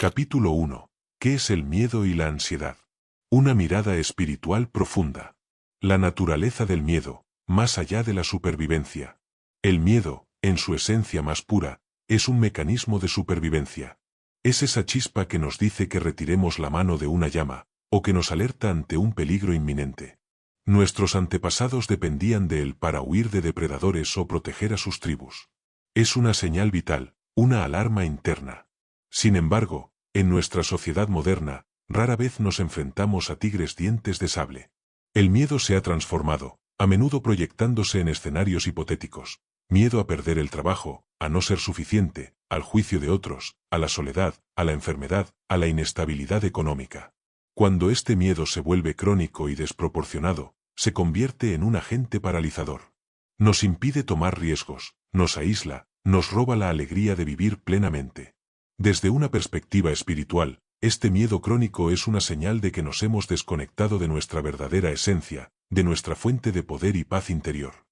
Capítulo 1. ¿Qué es el miedo y la ansiedad? Una mirada espiritual profunda. La naturaleza del miedo, más allá de la supervivencia. El miedo, en su esencia más pura, es un mecanismo de supervivencia. Es esa chispa que nos dice que retiremos la mano de una llama, o que nos alerta ante un peligro inminente. Nuestros antepasados dependían de él para huir de depredadores o proteger a sus tribus. Es una señal vital, una alarma interna. Sin embargo, en nuestra sociedad moderna, rara vez nos enfrentamos a tigres dientes de sable. El miedo se ha transformado, a menudo proyectándose en escenarios hipotéticos. Miedo a perder el trabajo, a no ser suficiente, al juicio de otros, a la soledad, a la enfermedad, a la inestabilidad económica. Cuando este miedo se vuelve crónico y desproporcionado, se convierte en un agente paralizador. Nos impide tomar riesgos, nos aísla, nos roba la alegría de vivir plenamente. Desde una perspectiva espiritual, este miedo crónico es una señal de que nos hemos desconectado de nuestra verdadera esencia, de nuestra fuente de poder y paz interior.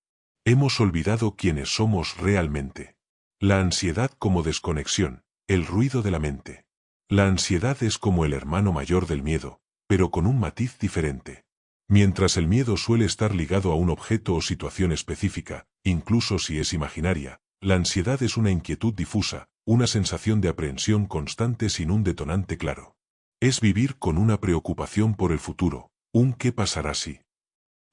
Hemos olvidado quiénes somos realmente. La ansiedad como desconexión, el ruido de la mente. La ansiedad es como el hermano mayor del miedo, pero con un matiz diferente. Mientras el miedo suele estar ligado a un objeto o situación específica, incluso si es imaginaria, la ansiedad es una inquietud difusa, una sensación de aprehensión constante sin un detonante claro. Es vivir con una preocupación por el futuro, un ¿qué pasará si?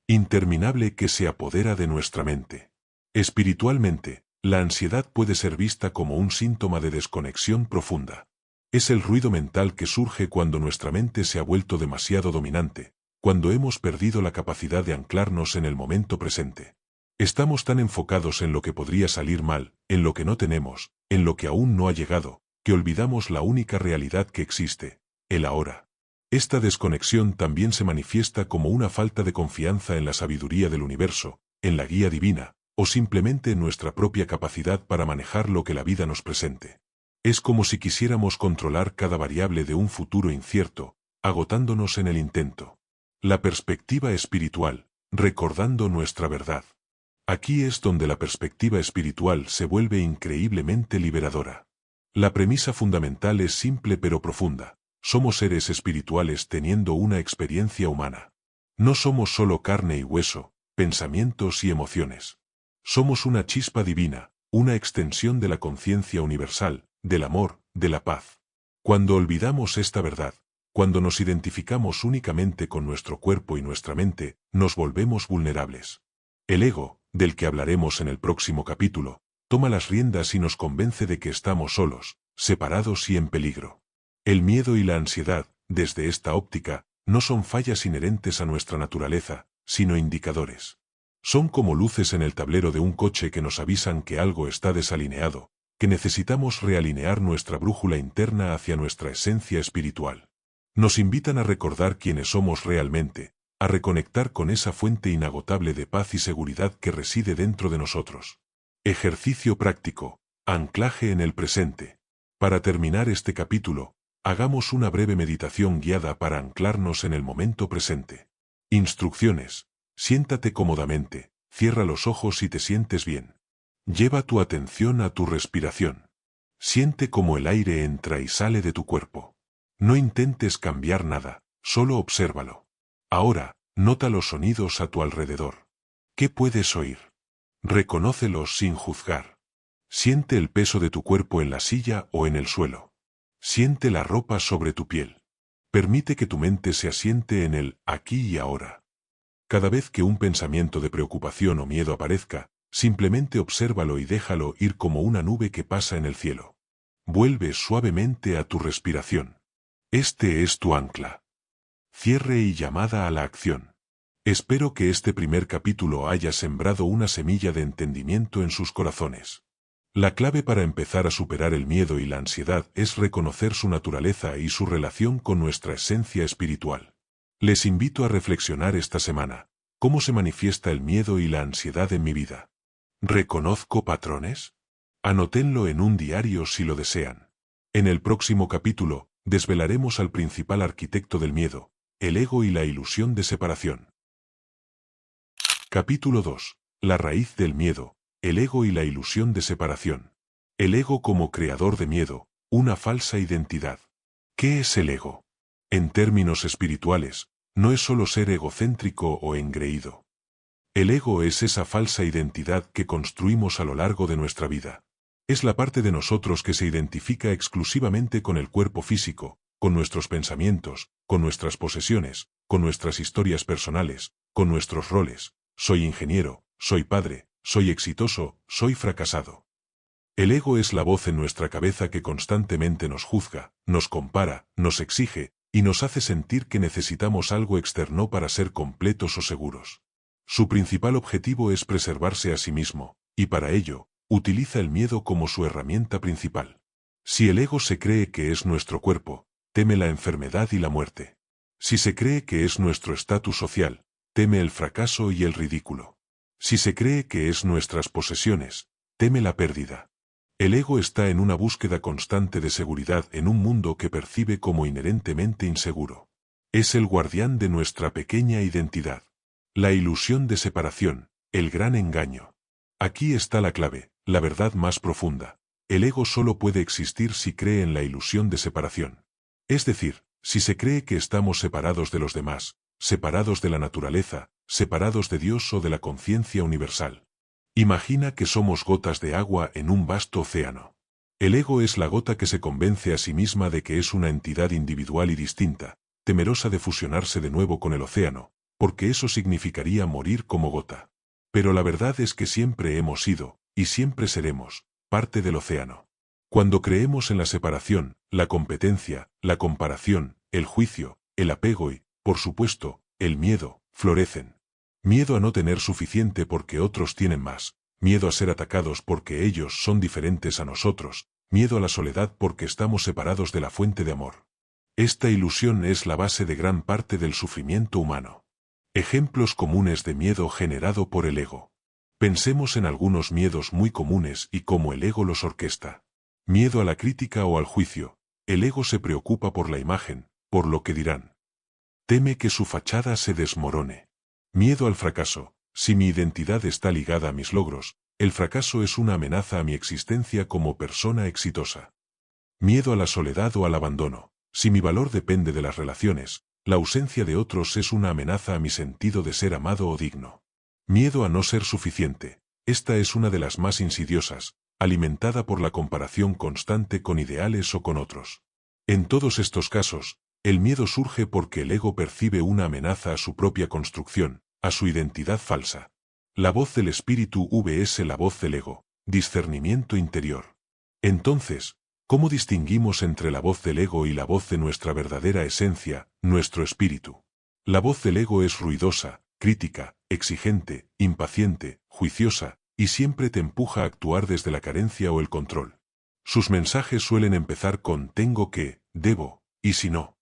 Interminable que se apodera de nuestra mente. Espiritualmente, la ansiedad puede ser vista como un síntoma de desconexión profunda. Es el ruido mental que surge cuando nuestra mente se ha vuelto demasiado dominante, cuando hemos perdido la capacidad de anclarnos en el momento presente. Estamos tan enfocados en lo que podría salir mal, en lo que no tenemos, en lo que aún no ha llegado, que olvidamos la única realidad que existe, el ahora. Esta desconexión también se manifiesta como una falta de confianza en la sabiduría del universo, en la guía divina, o simplemente en nuestra propia capacidad para manejar lo que la vida nos presente. Es como si quisiéramos controlar cada variable de un futuro incierto, agotándonos en el intento. La perspectiva espiritual, recordando nuestra verdad. Aquí es donde la perspectiva espiritual se vuelve increíblemente liberadora. La premisa fundamental es simple pero profunda. Somos seres espirituales teniendo una experiencia humana. No somos solo carne y hueso, pensamientos y emociones. Somos una chispa divina, una extensión de la conciencia universal, del amor, de la paz. Cuando olvidamos esta verdad, cuando nos identificamos únicamente con nuestro cuerpo y nuestra mente, nos volvemos vulnerables. El ego, del que hablaremos en el próximo capítulo, toma las riendas y nos convence de que estamos solos, separados y en peligro. El miedo y la ansiedad, desde esta óptica, no son fallas inherentes a nuestra naturaleza, sino indicadores. Son como luces en el tablero de un coche que nos avisan que algo está desalineado, que necesitamos realinear nuestra brújula interna hacia nuestra esencia espiritual. Nos invitan a recordar quiénes somos realmente, a reconectar con esa fuente inagotable de paz y seguridad que reside dentro de nosotros. Ejercicio práctico, anclaje en el presente. Para terminar este capítulo, hagamos una breve meditación guiada para anclarnos en el momento presente. Instrucciones. Siéntate cómodamente, cierra los ojos si te sientes bien. Lleva tu atención a tu respiración. Siente cómo el aire entra y sale de tu cuerpo. No intentes cambiar nada, solo obsérvalo. Ahora, nota los sonidos a tu alrededor. ¿Qué puedes oír? Reconócelos sin juzgar. Siente el peso de tu cuerpo en la silla o en el suelo. Siente la ropa sobre tu piel. Permite que tu mente se asiente en el aquí y ahora. Cada vez que un pensamiento de preocupación o miedo aparezca, simplemente obsérvalo y déjalo ir como una nube que pasa en el cielo. Vuelve suavemente a tu respiración. Este es tu ancla. Cierre y llamada a la acción. Espero que este primer capítulo haya sembrado una semilla de entendimiento en sus corazones. La clave para empezar a superar el miedo y la ansiedad es reconocer su naturaleza y su relación con nuestra esencia espiritual. Les invito a reflexionar esta semana. ¿Cómo se manifiesta el miedo y la ansiedad en mi vida? ¿Reconozco patrones? Anótenlo en un diario si lo desean. En el próximo capítulo, desvelaremos al principal arquitecto del miedo, el ego y la ilusión de separación. Capítulo 2. La raíz del miedo, el ego y la ilusión de separación. El ego como creador de miedo, una falsa identidad. ¿Qué es el ego? En términos espirituales, no es solo ser egocéntrico o engreído. El ego es esa falsa identidad que construimos a lo largo de nuestra vida. Es la parte de nosotros que se identifica exclusivamente con el cuerpo físico, con nuestros pensamientos, con nuestras posesiones, con nuestras historias personales, con nuestros roles. Soy ingeniero, soy padre, soy exitoso, soy fracasado. El ego es la voz en nuestra cabeza que constantemente nos juzga, nos compara, nos exige, y nos hace sentir que necesitamos algo externo para ser completos o seguros. Su principal objetivo es preservarse a sí mismo, y para ello, utiliza el miedo como su herramienta principal. Si el ego se cree que es nuestro cuerpo, teme la enfermedad y la muerte. Si se cree que es nuestro estatus social, teme el fracaso y el ridículo. Si se cree que es nuestras posesiones, teme la pérdida. El ego está en una búsqueda constante de seguridad en un mundo que percibe como inherentemente inseguro. Es el guardián de nuestra pequeña identidad. La ilusión de separación, el gran engaño. Aquí está la clave, la verdad más profunda. El ego solo puede existir si cree en la ilusión de separación. Es decir, si se cree que estamos separados de los demás, separados de la naturaleza, separados de Dios o de la conciencia universal. Imagina que somos gotas de agua en un vasto océano. El ego es la gota que se convence a sí misma de que es una entidad individual y distinta, temerosa de fusionarse de nuevo con el océano, porque eso significaría morir como gota. Pero la verdad es que siempre hemos sido, y siempre seremos, parte del océano. Cuando creemos en la separación, la competencia, la comparación, el juicio, el apego y, por supuesto, el miedo, florecen. Miedo a no tener suficiente porque otros tienen más, miedo a ser atacados porque ellos son diferentes a nosotros, miedo a la soledad porque estamos separados de la fuente de amor. Esta ilusión es la base de gran parte del sufrimiento humano. Ejemplos comunes de miedo generado por el ego. Pensemos en algunos miedos muy comunes y cómo el ego los orquesta. Miedo a la crítica o al juicio. El ego se preocupa por la imagen, por lo que dirán. Teme que su fachada se desmorone. Miedo al fracaso. Si mi identidad está ligada a mis logros, el fracaso es una amenaza a mi existencia como persona exitosa. Miedo a la soledad o al abandono. Si mi valor depende de las relaciones, la ausencia de otros es una amenaza a mi sentido de ser amado o digno. Miedo a no ser suficiente. Esta es una de las más insidiosas, alimentada por la comparación constante con ideales o con otros. En todos estos casos, el miedo surge porque el ego percibe una amenaza a su propia construcción, a su identidad falsa. La voz del espíritu vs la voz del ego, discernimiento interior. Entonces, ¿cómo distinguimos entre la voz del ego y la voz de nuestra verdadera esencia, nuestro espíritu? La voz del ego es ruidosa, crítica, exigente, impaciente, juiciosa, y siempre te empuja a actuar desde la carencia o el control. Sus mensajes suelen empezar con tengo que, debo, y si no.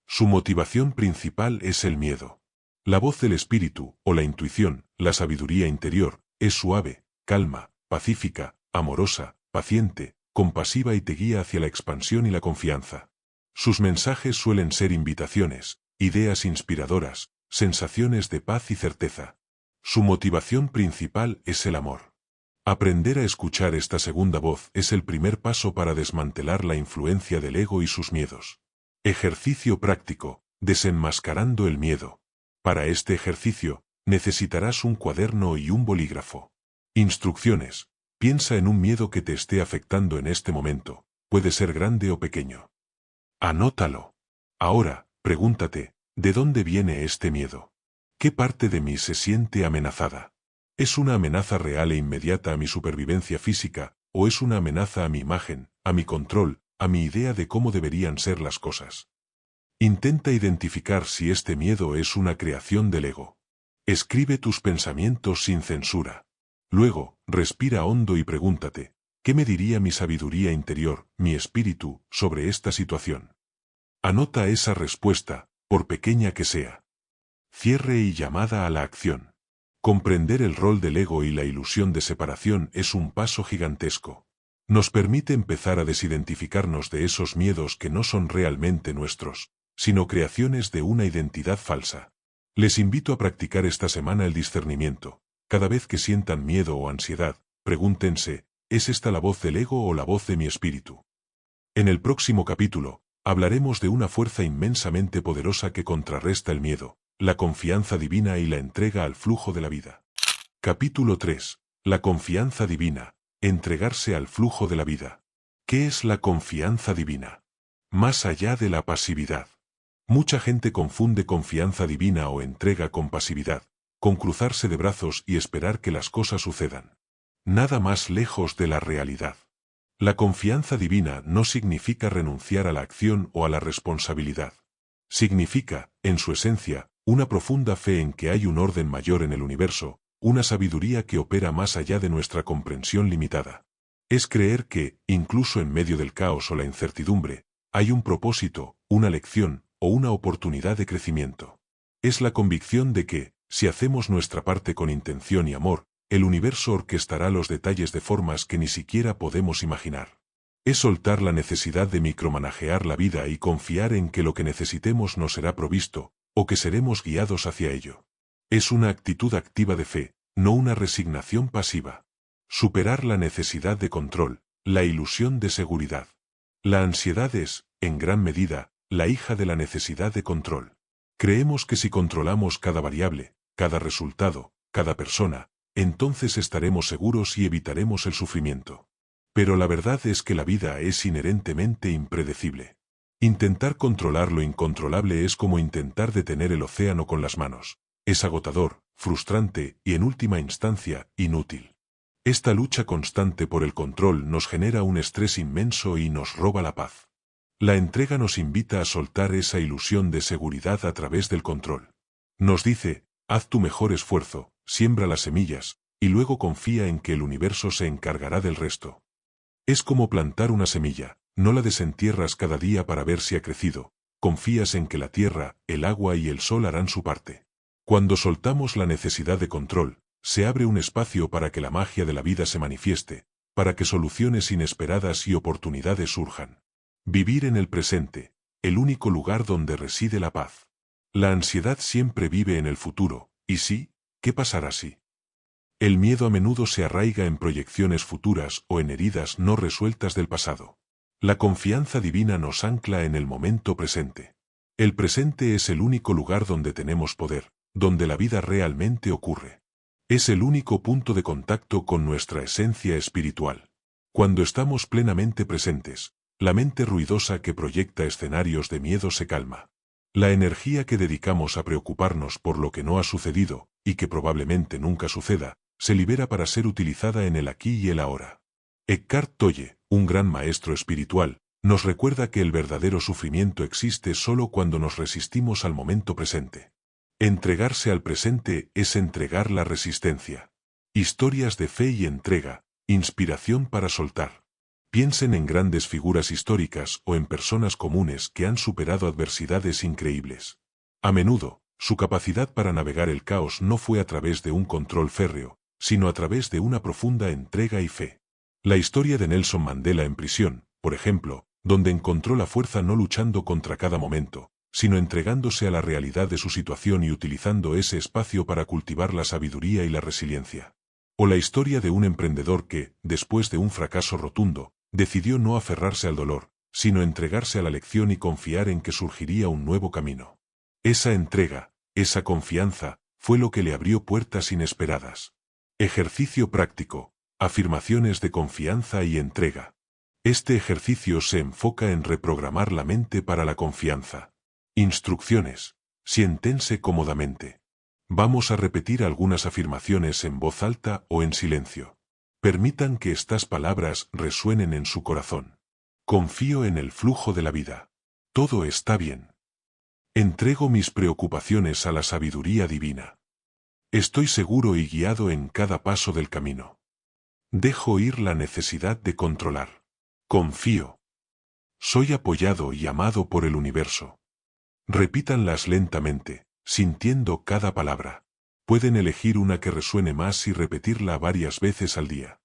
Su motivación principal es el miedo. La voz del espíritu, o la intuición, la sabiduría interior, es suave, calma, pacífica, amorosa, paciente, compasiva y te guía hacia la expansión y la confianza. Sus mensajes suelen ser invitaciones, ideas inspiradoras, sensaciones de paz y certeza. Su motivación principal es el amor. Aprender a escuchar esta segunda voz es el primer paso para desmantelar la influencia del ego y sus miedos. Ejercicio práctico, desenmascarando el miedo. Para este ejercicio, necesitarás un cuaderno y un bolígrafo. Instrucciones. Piensa en un miedo que te esté afectando en este momento, puede ser grande o pequeño. Anótalo. Ahora, pregúntate, ¿de dónde viene este miedo? ¿Qué parte de mí se siente amenazada? ¿Es una amenaza real e inmediata a mi supervivencia física, o es una amenaza a mi imagen, a mi control, a mi idea de cómo deberían ser las cosas? Intenta identificar si este miedo es una creación del ego. Escribe tus pensamientos sin censura. Luego, respira hondo y pregúntate, ¿qué me diría mi sabiduría interior, mi espíritu, sobre esta situación? Anota esa respuesta, por pequeña que sea. Cierre y llamada a la acción. Comprender el rol del ego y la ilusión de separación es un paso gigantesco. Nos permite empezar a desidentificarnos de esos miedos que no son realmente nuestros, sino creaciones de una identidad falsa. Les invito a practicar esta semana el discernimiento. Cada vez que sientan miedo o ansiedad, pregúntense, ¿es esta la voz del ego o la voz de mi espíritu? En el próximo capítulo, Hablaremos de una fuerza inmensamente poderosa que contrarresta el miedo, la confianza divina y la entrega al flujo de la vida. Capítulo 3. La confianza divina, entregarse al flujo de la vida. ¿Qué es la confianza divina? Más allá de la pasividad. Mucha gente confunde confianza divina o entrega con pasividad, con cruzarse de brazos y esperar que las cosas sucedan. Nada más lejos de la realidad. La confianza divina no significa renunciar a la acción o a la responsabilidad. Significa, en su esencia, una profunda fe en que hay un orden mayor en el universo, una sabiduría que opera más allá de nuestra comprensión limitada. Es creer que, incluso en medio del caos o la incertidumbre, hay un propósito, una lección o una oportunidad de crecimiento. Es la convicción de que, si hacemos nuestra parte con intención y amor, el universo orquestará los detalles de formas que ni siquiera podemos imaginar. Es soltar la necesidad de micromanajear la vida y confiar en que lo que necesitemos nos será provisto, o que seremos guiados hacia ello. Es una actitud activa de fe, no una resignación pasiva. Superar la necesidad de control, la ilusión de seguridad. La ansiedad es, en gran medida, la hija de la necesidad de control. Creemos que si controlamos cada variable, cada resultado, cada persona, entonces estaremos seguros y evitaremos el sufrimiento. Pero la verdad es que la vida es inherentemente impredecible. Intentar controlar lo incontrolable es como intentar detener el océano con las manos. Es agotador, frustrante y, en última instancia, inútil. Esta lucha constante por el control nos genera un estrés inmenso y nos roba la paz. La entrega nos invita a soltar esa ilusión de seguridad a través del control. Nos dice, haz tu mejor esfuerzo, siembra las semillas, y luego confía en que el universo se encargará del resto. Es como plantar una semilla, no la desentierras cada día para ver si ha crecido, confías en que la tierra, el agua y el sol harán su parte. Cuando soltamos la necesidad de control, se abre un espacio para que la magia de la vida se manifieste, para que soluciones inesperadas y oportunidades surjan. Vivir en el presente, el único lugar donde reside la paz. La ansiedad siempre vive en el futuro, ¿y sí? ¿Qué pasará si? El miedo a menudo se arraiga en proyecciones futuras o en heridas no resueltas del pasado. La confianza divina nos ancla en el momento presente. El presente es el único lugar donde tenemos poder, donde la vida realmente ocurre. Es el único punto de contacto con nuestra esencia espiritual. Cuando estamos plenamente presentes, la mente ruidosa que proyecta escenarios de miedo se calma. La energía que dedicamos a preocuparnos por lo que no ha sucedido, y que probablemente nunca suceda, se libera para ser utilizada en el aquí y el ahora. Eckhart Tolle, un gran maestro espiritual, nos recuerda que el verdadero sufrimiento existe solo cuando nos resistimos al momento presente. Entregarse al presente es entregar la resistencia. Historias de fe y entrega, inspiración para soltar. Piensen en grandes figuras históricas o en personas comunes que han superado adversidades increíbles. A menudo, su capacidad para navegar el caos no fue a través de un control férreo, sino a través de una profunda entrega y fe. La historia de Nelson Mandela en prisión, por ejemplo, donde encontró la fuerza no luchando contra cada momento, sino entregándose a la realidad de su situación y utilizando ese espacio para cultivar la sabiduría y la resiliencia. O la historia de un emprendedor que, después de un fracaso rotundo, decidió no aferrarse al dolor, sino entregarse a la lección y confiar en que surgiría un nuevo camino. Esa entrega, esa confianza, fue lo que le abrió puertas inesperadas. Ejercicio práctico, afirmaciones de confianza y entrega. Este ejercicio se enfoca en reprogramar la mente para la confianza. Instrucciones. Siéntense cómodamente. Vamos a repetir algunas afirmaciones en voz alta o en silencio. Permitan que estas palabras resuenen en su corazón. Confío en el flujo de la vida. Todo está bien. Entrego mis preocupaciones a la sabiduría divina. Estoy seguro y guiado en cada paso del camino. Dejo ir la necesidad de controlar. Confío. Soy apoyado y amado por el universo. Repítanlas lentamente, sintiendo cada palabra. Pueden elegir una que resuene más y repetirla varias veces al día.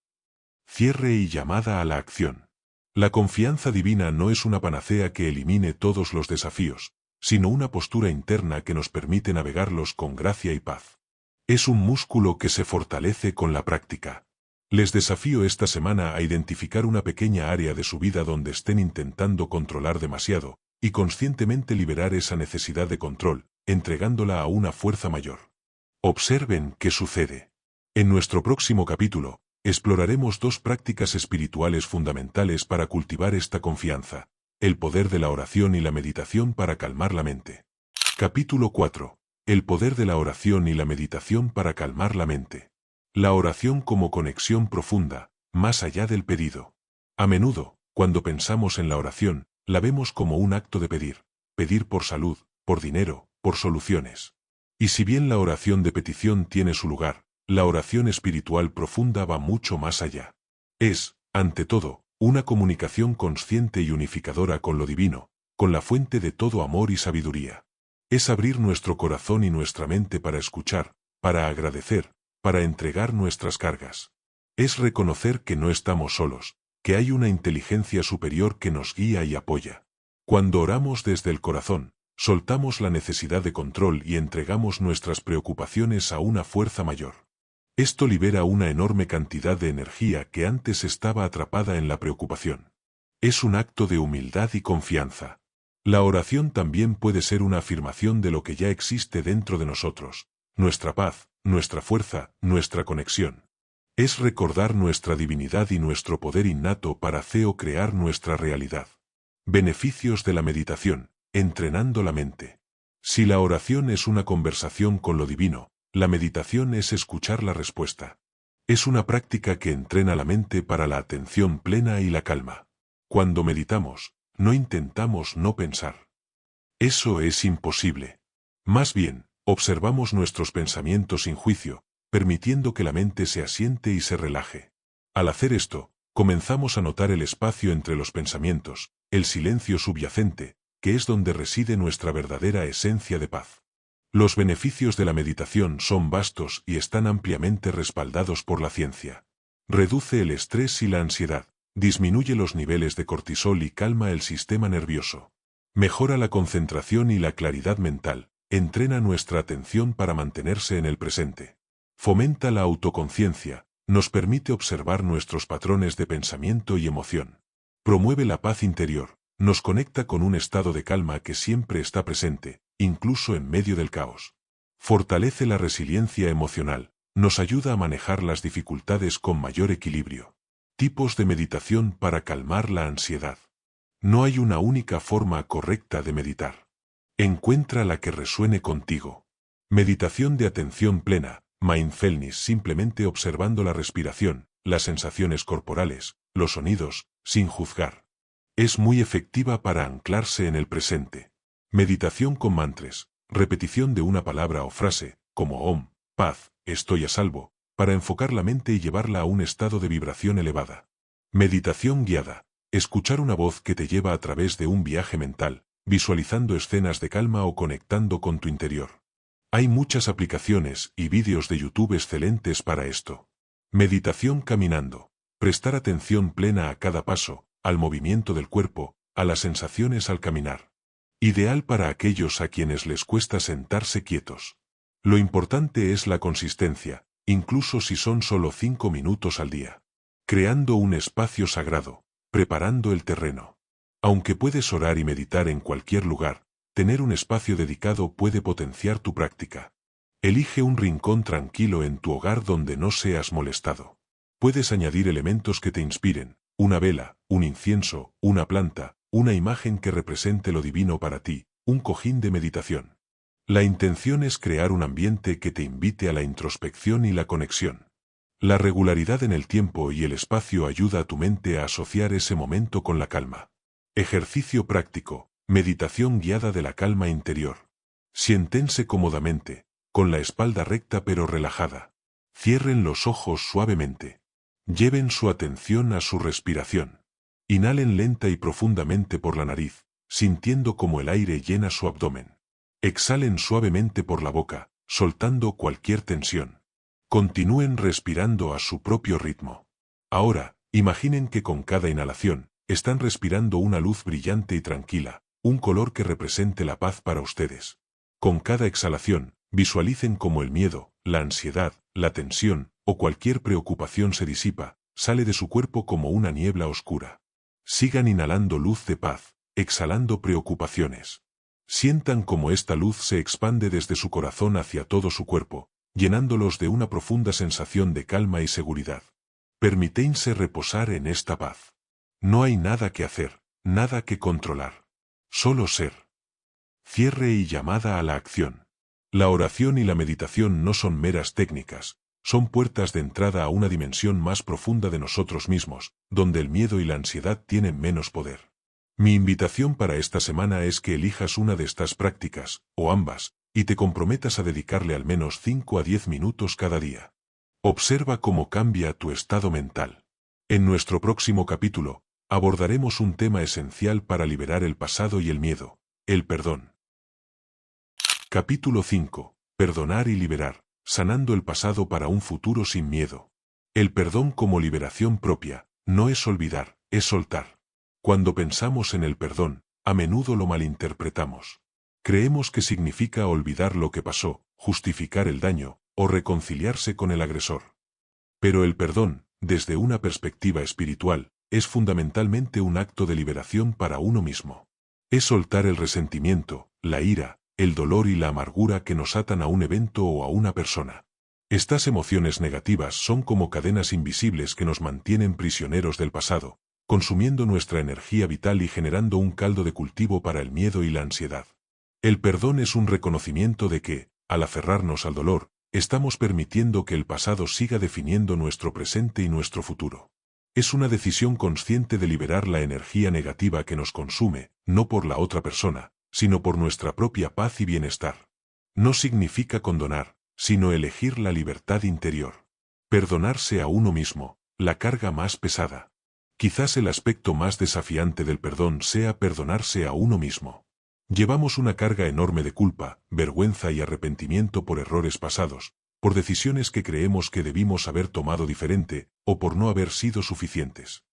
Cierre y llamada a la acción. La confianza divina no es una panacea que elimine todos los desafíos, sino una postura interna que nos permite navegarlos con gracia y paz. Es un músculo que se fortalece con la práctica. Les desafío esta semana a identificar una pequeña área de su vida donde estén intentando controlar demasiado, y conscientemente liberar esa necesidad de control, entregándola a una fuerza mayor. Observen qué sucede. En nuestro próximo capítulo, exploraremos dos prácticas espirituales fundamentales para cultivar esta confianza: el poder de la oración y la meditación para calmar la mente. Capítulo 4. El poder de la oración y la meditación para calmar la mente. La oración como conexión profunda, más allá del pedido. A menudo, cuando pensamos en la oración, la vemos como un acto de pedir. Pedir por salud, por dinero, por soluciones. Y si bien la oración de petición tiene su lugar, la oración espiritual profunda va mucho más allá. Es, ante todo, una comunicación consciente y unificadora con lo divino, con la fuente de todo amor y sabiduría. Es abrir nuestro corazón y nuestra mente para escuchar, para agradecer, para entregar nuestras cargas. Es reconocer que no estamos solos, que hay una inteligencia superior que nos guía y apoya. Cuando oramos desde el corazón, soltamos la necesidad de control y entregamos nuestras preocupaciones a una fuerza mayor. Esto libera una enorme cantidad de energía que antes estaba atrapada en la preocupación. Es un acto de humildad y confianza. La oración también puede ser una afirmación de lo que ya existe dentro de nosotros: nuestra paz, nuestra fuerza, nuestra conexión. Es recordar nuestra divinidad y nuestro poder innato para crear nuestra realidad. Beneficios de la meditación: entrenando la mente. Si la oración es una conversación con lo divino, la meditación es escuchar la respuesta. Es una práctica que entrena la mente para la atención plena y la calma. Cuando meditamos, no intentamos no pensar. Eso es imposible. Más bien, observamos nuestros pensamientos sin juicio, permitiendo que la mente se asiente y se relaje. Al hacer esto, comenzamos a notar el espacio entre los pensamientos, el silencio subyacente, que es donde reside nuestra verdadera esencia de paz. Los beneficios de la meditación son vastos y están ampliamente respaldados por la ciencia. Reduce el estrés y la ansiedad. Disminuye los niveles de cortisol y calma el sistema nervioso. Mejora la concentración y la claridad mental, entrena nuestra atención para mantenerse en el presente. Fomenta la autoconciencia, nos permite observar nuestros patrones de pensamiento y emoción. Promueve la paz interior, nos conecta con un estado de calma que siempre está presente, incluso en medio del caos. Fortalece la resiliencia emocional, nos ayuda a manejar las dificultades con mayor equilibrio. Tipos de meditación para calmar la ansiedad. No hay una única forma correcta de meditar. Encuentra la que resuene contigo. Meditación de atención plena, mindfulness, simplemente observando la respiración, las sensaciones corporales, los sonidos, sin juzgar. Es muy efectiva para anclarse en el presente. Meditación con mantras, repetición de una palabra o frase, como Om, paz, estoy a salvo, para enfocar la mente y llevarla a un estado de vibración elevada. Meditación guiada. Escuchar una voz que te lleva a través de un viaje mental, visualizando escenas de calma o conectando con tu interior. Hay muchas aplicaciones y vídeos de YouTube excelentes para esto. Meditación caminando. Prestar atención plena a cada paso, al movimiento del cuerpo, a las sensaciones al caminar. Ideal para aquellos a quienes les cuesta sentarse quietos. Lo importante es la consistencia, incluso si son solo 5 minutos al día. Creando un espacio sagrado, preparando el terreno. Aunque puedes orar y meditar en cualquier lugar, tener un espacio dedicado puede potenciar tu práctica. Elige un rincón tranquilo en tu hogar donde no seas molestado. Puedes añadir elementos que te inspiren: una vela, un incienso, una planta, una imagen que represente lo divino para ti, un cojín de meditación. La intención es crear un ambiente que te invite a la introspección y la conexión. La regularidad en el tiempo y el espacio ayuda a tu mente a asociar ese momento con la calma. Ejercicio práctico, meditación guiada de la calma interior. Siéntense cómodamente, con la espalda recta pero relajada. Cierren los ojos suavemente. Lleven su atención a su respiración. Inhalen lenta y profundamente por la nariz, sintiendo cómo el aire llena su abdomen. Exhalen suavemente por la boca, soltando cualquier tensión. Continúen respirando a su propio ritmo. Ahora, imaginen que con cada inhalación, están respirando una luz brillante y tranquila, un color que represente la paz para ustedes. Con cada exhalación, visualicen cómo el miedo, la ansiedad, la tensión, o cualquier preocupación se disipa, sale de su cuerpo como una niebla oscura. Sigan inhalando luz de paz, exhalando preocupaciones. Sientan cómo esta luz se expande desde su corazón hacia todo su cuerpo, llenándolos de una profunda sensación de calma y seguridad. Permítense reposar en esta paz. No hay nada que hacer, nada que controlar. Solo ser. Cierre y llamada a la acción. La oración y la meditación no son meras técnicas, son puertas de entrada a una dimensión más profunda de nosotros mismos, donde el miedo y la ansiedad tienen menos poder. Mi invitación para esta semana es que elijas una de estas prácticas, o ambas, y te comprometas a dedicarle al menos 5 a 10 minutos cada día. Observa cómo cambia tu estado mental. En nuestro próximo capítulo, abordaremos un tema esencial para liberar el pasado y el miedo, el perdón. Capítulo 5. Perdonar y liberar, sanando el pasado para un futuro sin miedo. El perdón como liberación propia, no es olvidar, es soltar. Cuando pensamos en el perdón, a menudo lo malinterpretamos. Creemos que significa olvidar lo que pasó, justificar el daño, o reconciliarse con el agresor. Pero el perdón, desde una perspectiva espiritual, es fundamentalmente un acto de liberación para uno mismo. Es soltar el resentimiento, la ira, el dolor y la amargura que nos atan a un evento o a una persona. Estas emociones negativas son como cadenas invisibles que nos mantienen prisioneros del pasado, consumiendo nuestra energía vital y generando un caldo de cultivo para el miedo y la ansiedad. El perdón es un reconocimiento de que, al aferrarnos al dolor, estamos permitiendo que el pasado siga definiendo nuestro presente y nuestro futuro. Es una decisión consciente de liberar la energía negativa que nos consume, no por la otra persona, sino por nuestra propia paz y bienestar. No significa condonar, sino elegir la libertad interior. Perdonarse a uno mismo, la carga más pesada. Quizás el aspecto más desafiante del perdón sea perdonarse a uno mismo. Llevamos una carga enorme de culpa, vergüenza y arrepentimiento por errores pasados, por decisiones que creemos que debimos haber tomado diferente, o por no haber sido suficientes.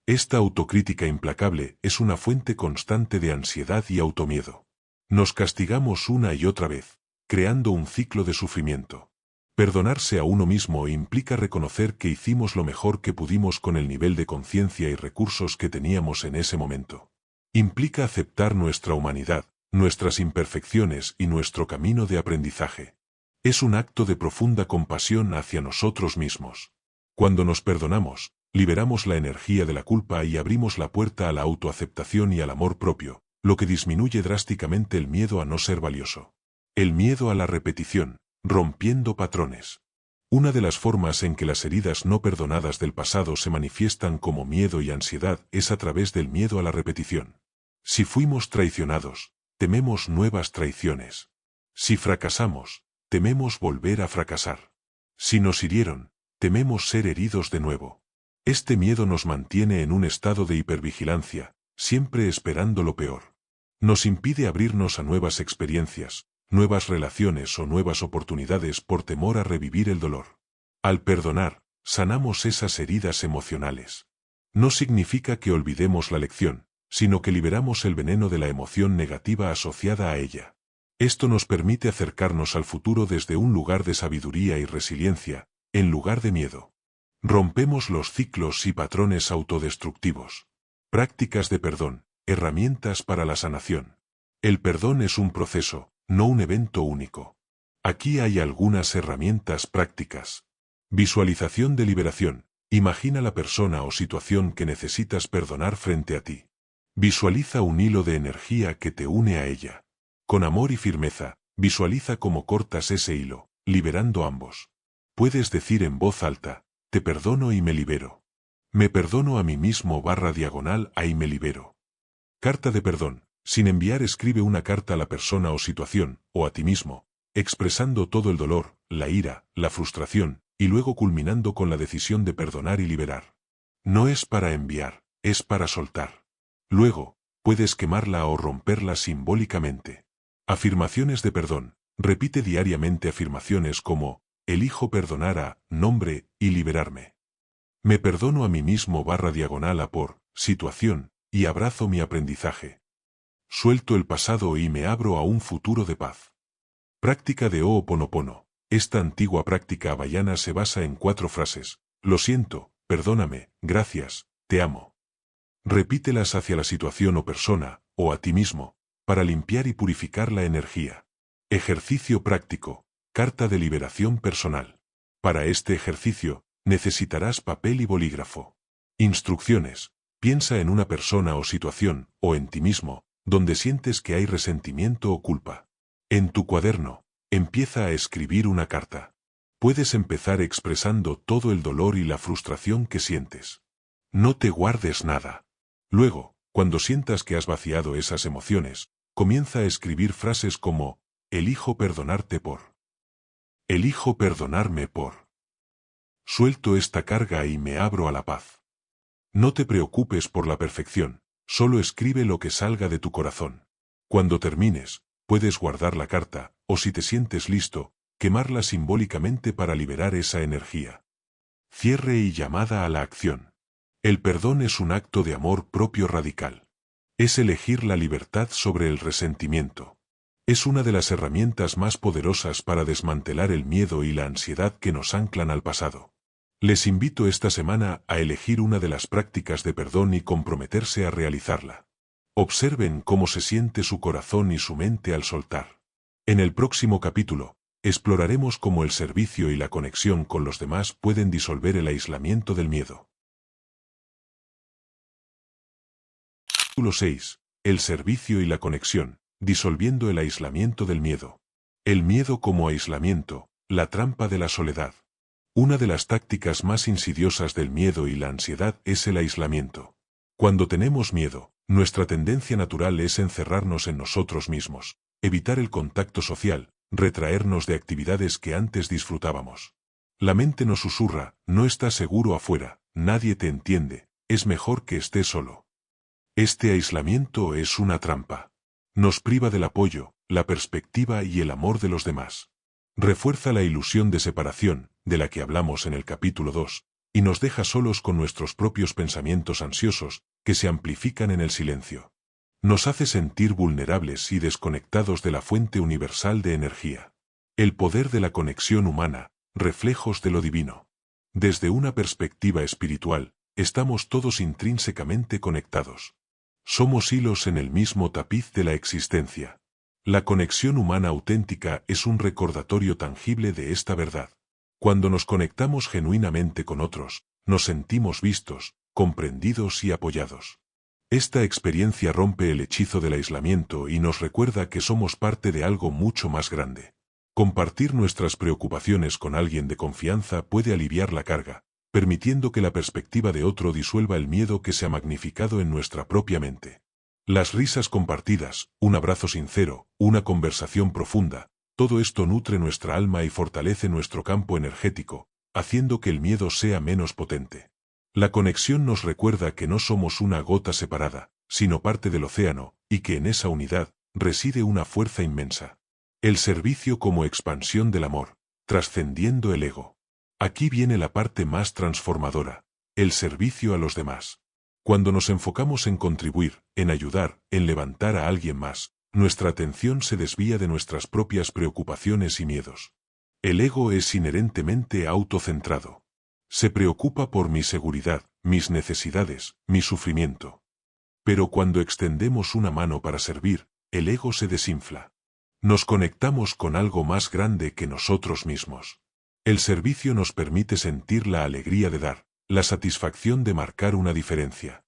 Esta autocrítica implacable es una fuente constante de ansiedad y automiedo. Nos castigamos una y otra vez, creando un ciclo de sufrimiento. Perdonarse a uno mismo implica reconocer que hicimos lo mejor que pudimos con el nivel de conciencia y recursos que teníamos en ese momento. Implica aceptar nuestra humanidad, nuestras imperfecciones y nuestro camino de aprendizaje. Es un acto de profunda compasión hacia nosotros mismos. Cuando nos perdonamos, liberamos la energía de la culpa y abrimos la puerta a la autoaceptación y al amor propio, lo que disminuye drásticamente el miedo a no ser valioso. El miedo a la repetición, rompiendo patrones. Una de las formas en que las heridas no perdonadas del pasado se manifiestan como miedo y ansiedad es a través del miedo a la repetición. Si fuimos traicionados, tememos nuevas traiciones. Si fracasamos, tememos volver a fracasar. Si nos hirieron, tememos ser heridos de nuevo. Este miedo nos mantiene en un estado de hipervigilancia, siempre esperando lo peor. Nos impide abrirnos a nuevas experiencias, nuevas relaciones o nuevas oportunidades por temor a revivir el dolor. Al perdonar, sanamos esas heridas emocionales. No significa que olvidemos la lección, sino que liberamos el veneno de la emoción negativa asociada a ella. Esto nos permite acercarnos al futuro desde un lugar de sabiduría y resiliencia, en lugar de miedo. Rompemos los ciclos y patrones autodestructivos. Prácticas de perdón, herramientas para la sanación. El perdón es un proceso, no un evento único. Aquí hay algunas herramientas prácticas. Visualización de liberación. Imagina la persona o situación que necesitas perdonar frente a ti. Visualiza un hilo de energía que te une a ella. Con amor y firmeza, visualiza cómo cortas ese hilo, liberando ambos. Puedes decir en voz alta, te perdono y me libero. Me perdono a mí mismo // y me libero. Carta de perdón. Sin enviar, escribe una carta a la persona o situación, o a ti mismo, expresando todo el dolor, la ira, la frustración, y luego culminando con la decisión de perdonar y liberar. No es para enviar, es para soltar. Luego, puedes quemarla o romperla simbólicamente. Afirmaciones de perdón. Repite diariamente afirmaciones como, elijo perdonar a, nombre, y liberarme. Me perdono a mí mismo // a por, situación, y abrazo mi aprendizaje. Suelto el pasado y me abro a un futuro de paz. Práctica de Ho'oponopono. Esta antigua práctica hawaiana se basa en 4 frases. Lo siento, perdóname, gracias, te amo. Repítelas hacia la situación o persona, o a ti mismo, para limpiar y purificar la energía. Ejercicio práctico. Carta de liberación personal. Para este ejercicio, necesitarás papel y bolígrafo. Instrucciones. Piensa en una persona o situación, o en ti mismo, donde sientes que hay resentimiento o culpa. En tu cuaderno, empieza a escribir una carta. Puedes empezar expresando todo el dolor y la frustración que sientes. No te guardes nada. Luego, cuando sientas que has vaciado esas emociones, comienza a escribir frases como, elijo perdonarte por. Elijo perdonarme por. Suelto esta carga y me abro a la paz. No te preocupes por la perfección, solo escribe lo que salga de tu corazón. Cuando termines, puedes guardar la carta, o si te sientes listo, quemarla simbólicamente para liberar esa energía. Cierre y llamada a la acción. El perdón es un acto de amor propio radical. Es elegir la libertad sobre el resentimiento. Es una de las herramientas más poderosas para desmantelar el miedo y la ansiedad que nos anclan al pasado. Les invito esta semana a elegir una de las prácticas de perdón y comprometerse a realizarla. Observen cómo se siente su corazón y su mente al soltar. En el próximo capítulo, exploraremos cómo el servicio y la conexión con los demás pueden disolver el aislamiento del miedo. Capítulo 6. El servicio y la conexión, disolviendo el aislamiento del miedo. El miedo como aislamiento, la trampa de la soledad. Una de las tácticas más insidiosas del miedo y la ansiedad es el aislamiento. Cuando tenemos miedo, nuestra tendencia natural es encerrarnos en nosotros mismos, evitar el contacto social, retraernos de actividades que antes disfrutábamos. La mente nos susurra, no estás seguro afuera, nadie te entiende, es mejor que estés solo. Este aislamiento es una trampa. Nos priva del apoyo, la perspectiva y el amor de los demás. Refuerza la ilusión de separación, de la que hablamos en el capítulo 2, y nos deja solos con nuestros propios pensamientos ansiosos, que se amplifican en el silencio. Nos hace sentir vulnerables y desconectados de la fuente universal de energía. El poder de la conexión humana, reflejos de lo divino. Desde una perspectiva espiritual, estamos todos intrínsecamente conectados. Somos hilos en el mismo tapiz de la existencia. La conexión humana auténtica es un recordatorio tangible de esta verdad. Cuando nos conectamos genuinamente con otros, nos sentimos vistos, comprendidos y apoyados. Esta experiencia rompe el hechizo del aislamiento y nos recuerda que somos parte de algo mucho más grande. Compartir nuestras preocupaciones con alguien de confianza puede aliviar la carga, permitiendo que la perspectiva de otro disuelva el miedo que se ha magnificado en nuestra propia mente. Las risas compartidas, un abrazo sincero, una conversación profunda, todo esto nutre nuestra alma y fortalece nuestro campo energético, haciendo que el miedo sea menos potente. La conexión nos recuerda que no somos una gota separada, sino parte del océano, y que en esa unidad reside una fuerza inmensa. El servicio como expansión del amor, trascendiendo el ego. Aquí viene la parte más transformadora, el servicio a los demás. Cuando nos enfocamos en contribuir, en ayudar, en levantar a alguien más, nuestra atención se desvía de nuestras propias preocupaciones y miedos. El ego es inherentemente autocentrado. Se preocupa por mi seguridad, mis necesidades, mi sufrimiento. Pero cuando extendemos una mano para servir, el ego se desinfla. Nos conectamos con algo más grande que nosotros mismos. El servicio nos permite sentir la alegría de dar, la satisfacción de marcar una diferencia.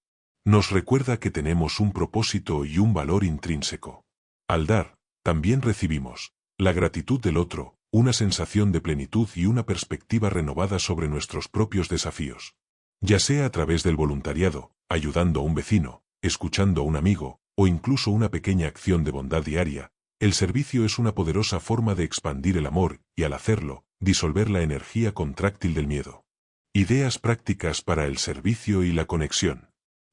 Nos recuerda que tenemos un propósito y un valor intrínseco. Al dar, también recibimos la gratitud del otro, una sensación de plenitud y una perspectiva renovada sobre nuestros propios desafíos. Ya sea a través del voluntariado, ayudando a un vecino, escuchando a un amigo, o incluso una pequeña acción de bondad diaria, el servicio es una poderosa forma de expandir el amor, y al hacerlo, disolver la energía contráctil del miedo. Ideas prácticas para el servicio y la conexión.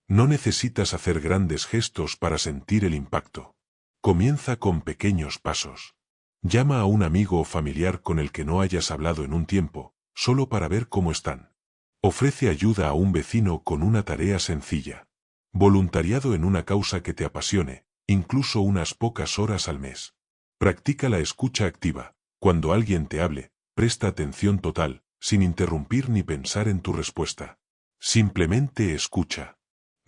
No necesitas hacer grandes gestos para sentir el impacto. Comienza con pequeños pasos. Llama a un amigo o familiar con el que no hayas hablado en un tiempo, solo para ver cómo están. Ofrece ayuda a un vecino con una tarea sencilla. Voluntariado en una causa que te apasione, incluso unas pocas horas al mes. Practica la escucha activa. Cuando alguien te hable, presta atención total, sin interrumpir ni pensar en tu respuesta. Simplemente escucha.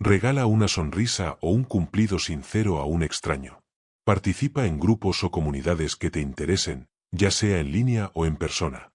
Regala una sonrisa o un cumplido sincero a un extraño. Participa en grupos o comunidades que te interesen, ya sea en línea o en persona.